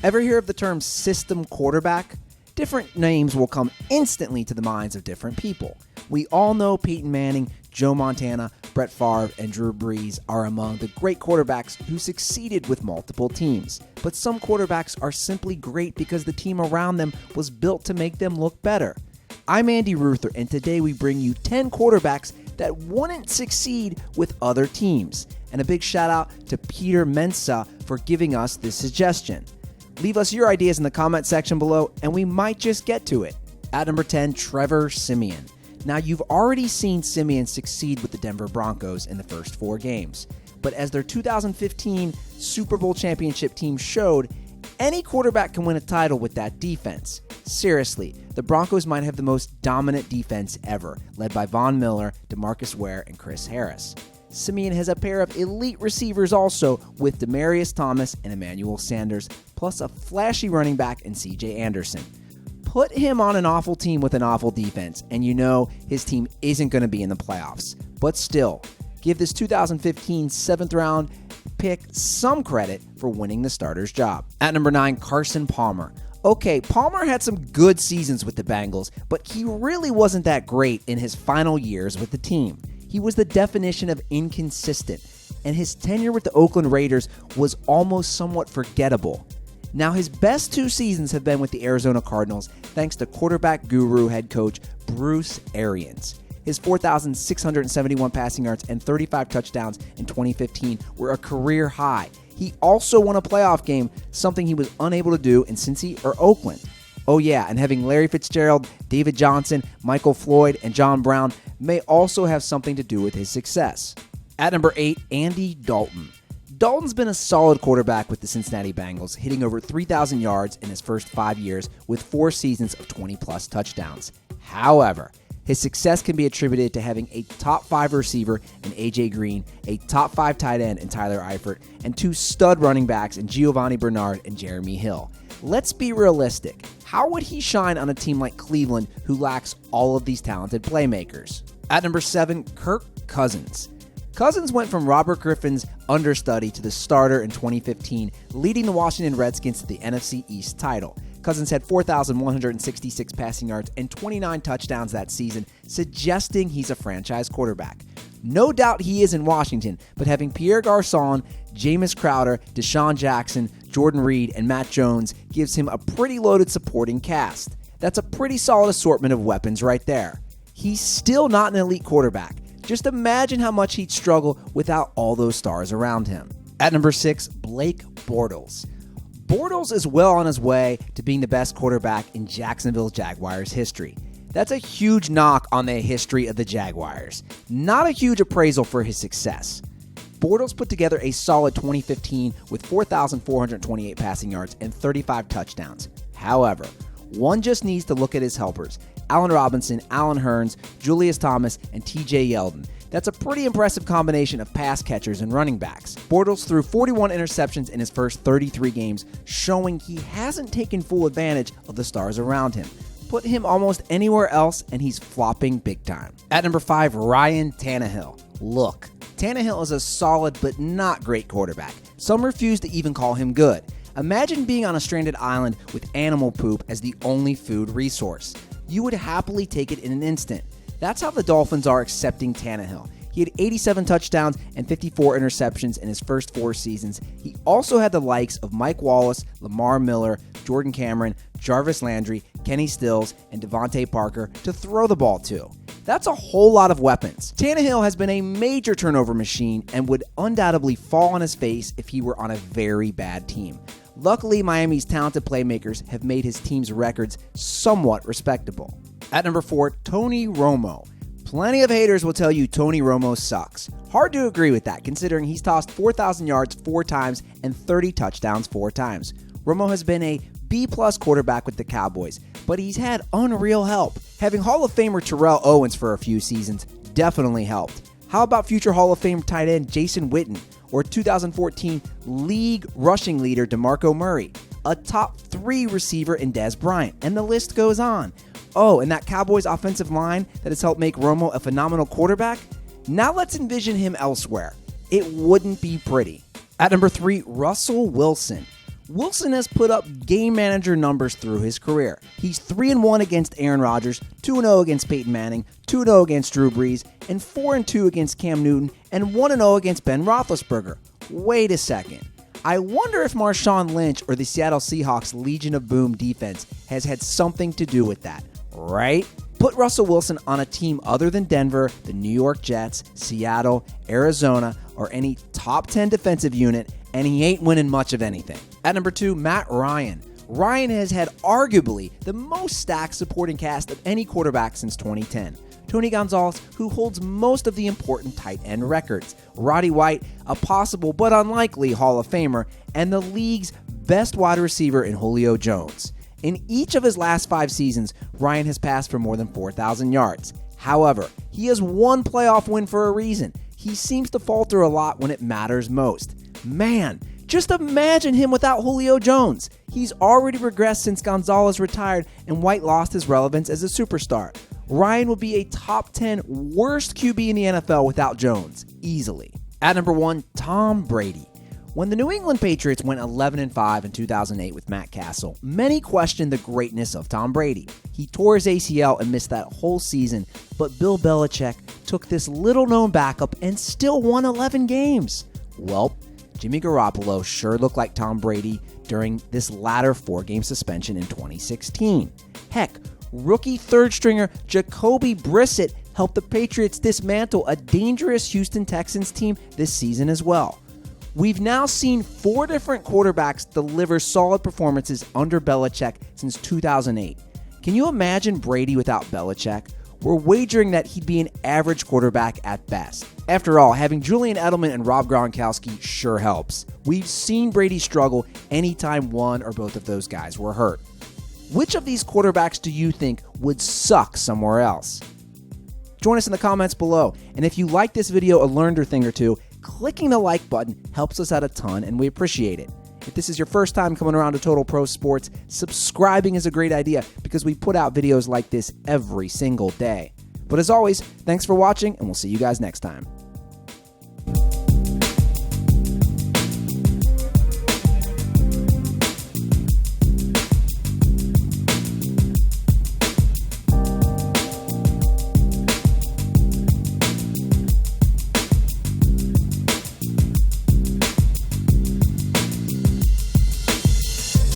Ever hear of the term system quarterback? Different names will come instantly to the minds of different people. We all know Peyton Manning, Joe Montana, Brett Favre, and Drew Brees are among the great quarterbacks who succeeded with multiple teams. But some quarterbacks are simply great because the team around them was built to make them look better. I'm Andy Ruther, and today we bring you 10 quarterbacks that wouldn't succeed with other teams. And a big shout out to Peter Mensah for giving us this suggestion. Leave us your ideas in the comment section below, and we might just get to it. At number 10, Trevor SIEMIAN. Now, you've already seen SIEMIAN succeed with the Denver Broncos in the first 4 games. But as their 2015 Super Bowl championship team showed, any quarterback can win a title with that defense. Seriously, the Broncos might have the most dominant defense ever, led by Von Miller, DeMarcus Ware, and Chris Harris. SIEMIAN has a pair of elite receivers also with Demaryius Thomas and Emmanuel Sanders, plus a flashy running back in C.J. Anderson. Put him on an awful team with an awful defense, and you know his team isn't going to be in the playoffs. But still, give this 2015 7th round pick some credit for winning the starter's job. At number 9, Carson Palmer. Okay, Palmer had some good seasons with the Bengals, but he really wasn't that great in his final years with the team. He was the definition of inconsistent, and his tenure with the Oakland Raiders was almost somewhat forgettable. Now, his best 2 seasons have been with the Arizona Cardinals, thanks to quarterback guru head coach Bruce Arians. His 4,671 passing yards and 35 touchdowns in 2015 were a career high. He also won a playoff game, something he was unable to do in Cincy or Oakland. Oh yeah, and having Larry Fitzgerald, David Johnson, Michael Floyd, and John Brown may also have something to do with his success. At number 8, Andy Dalton. Dalton's been a solid quarterback with the Cincinnati Bengals, hitting over 3,000 yards in his first 5 years with 4 seasons of 20-plus touchdowns. However, his success can be attributed to having a top 5 receiver in A.J. Green, a top 5 tight end in Tyler Eifert, and 2 stud running backs in Giovanni Bernard and Jeremy Hill. Let's be realistic. How would he shine on a team like Cleveland, who lacks all of these talented playmakers? At number 7, Kirk Cousins. Cousins went from Robert Griffin's understudy to the starter in 2015, leading the Washington Redskins to the NFC East title. Cousins had 4,166 passing yards and 29 touchdowns that season, suggesting he's a franchise quarterback. No doubt he is in Washington, but having Pierre Garçon, Jameis Crowder, Deshaun Jackson, Jordan Reed, and Matt Jones gives him a pretty loaded supporting cast. That's a pretty solid assortment of weapons right there. He's still not an elite quarterback. Just imagine how much he'd struggle without all those stars around him. At number 6, Blake Bortles. Bortles is well on his way to being the best quarterback in Jacksonville Jaguars history. That's a huge knock on the history of the Jaguars. Not a huge appraisal for his success. Bortles put together a solid 2015 with 4,428 passing yards and 35 touchdowns. However, one just needs to look at his helpers: Allen Robinson, Allen Hurns, Julius Thomas, and TJ Yeldon. That's a pretty impressive combination of pass catchers and running backs. Bortles threw 41 interceptions in his first 33 games, showing he hasn't taken full advantage of the stars around him. Put him almost anywhere else and he's flopping big time. At number 5, Ryan Tannehill. Look, Tannehill is a solid but not great quarterback. Some refuse to even call him good. Imagine being on a stranded island with animal poop as the only food resource. You would happily take it in an instant. That's how the Dolphins are accepting Tannehill. He had 87 touchdowns and 54 interceptions in his first 4 seasons. He also had the likes of Mike Wallace, Lamar Miller, Jordan Cameron, Jarvis Landry, Kenny Stills, and Devontae Parker to throw the ball to. That's a whole lot of weapons. Tannehill has been a major turnover machine and would undoubtedly fall on his face if he were on a very bad team. Luckily, Miami's talented playmakers have made his team's records somewhat respectable. At number 4, Tony Romo. Plenty of haters will tell you Tony Romo sucks. Hard to agree with that, considering he's tossed 4,000 yards 4 times and 30 touchdowns 4 times. Romo has been a B-plus quarterback with the Cowboys, but he's had unreal help. Having Hall of Famer Terrell Owens for a few seasons definitely helped. How about future Hall of Fame tight end Jason Witten, or 2014 league rushing leader DeMarco Murray, a top 3 receiver in Dez Bryant, and the list goes on. Oh, and that Cowboys offensive line that has helped make Romo a phenomenal quarterback? Now let's envision him elsewhere. It wouldn't be pretty. At number 3, Russell Wilson. Wilson has put up game manager numbers through his career. He's 3-1 against Aaron Rodgers, 2-0 against Peyton Manning, 2-0 against Drew Brees, and 4-2 against Cam Newton, and 1-0 against Ben Roethlisberger. Wait a second. I wonder if Marshawn Lynch or the Seattle Seahawks Legion of Boom defense has had something to do with that, right? Put Russell Wilson on a team other than Denver, the New York Jets, Seattle, Arizona, or any top 10 defensive unit, and he ain't winning much of anything. At number 2, Matt Ryan. Ryan has had arguably the most stacked supporting cast of any quarterback since 2010. Tony Gonzalez, who holds most of the important tight end records. Roddy White, a possible but unlikely Hall of Famer, and the league's best wide receiver in Julio Jones. In each of his last 5 seasons, Ryan has passed for more than 4,000 yards. However, he has one playoff win for a reason. He seems to falter a lot when it matters most. Man, just imagine him without Julio Jones. He's already regressed since Gonzalez retired and White lost his relevance as a superstar. Ryan will be a top 10 worst QB in the NFL without Jones, easily. At number 1, Tom Brady. When the New England Patriots went 11-5 in 2008 with Matt Castle, many questioned the greatness of Tom Brady. He tore his ACL and missed that whole season, but Bill Belichick took this little-known backup and still won 11 games. Well, Jimmy Garoppolo sure looked like Tom Brady during this latter 4-game suspension in 2016. Heck, rookie third-stringer Jacoby Brissett helped the Patriots dismantle a dangerous Houston Texans team this season as well. We've now seen 4 different quarterbacks deliver solid performances under Belichick since 2008. Can you imagine Brady without Belichick? We're wagering that he'd be an average quarterback at best. After all, having Julian Edelman and Rob Gronkowski sure helps. We've seen Brady struggle anytime one or both of those guys were hurt. Which of these quarterbacks do you think would suck somewhere else? Join us in the comments below. And if you like this video or learned a thing or two, clicking the like button helps us out a ton and we appreciate it. If this is your first time coming around to Total Pro Sports, subscribing is a great idea because we put out videos like this every single day. But as always, thanks for watching and we'll see you guys next time.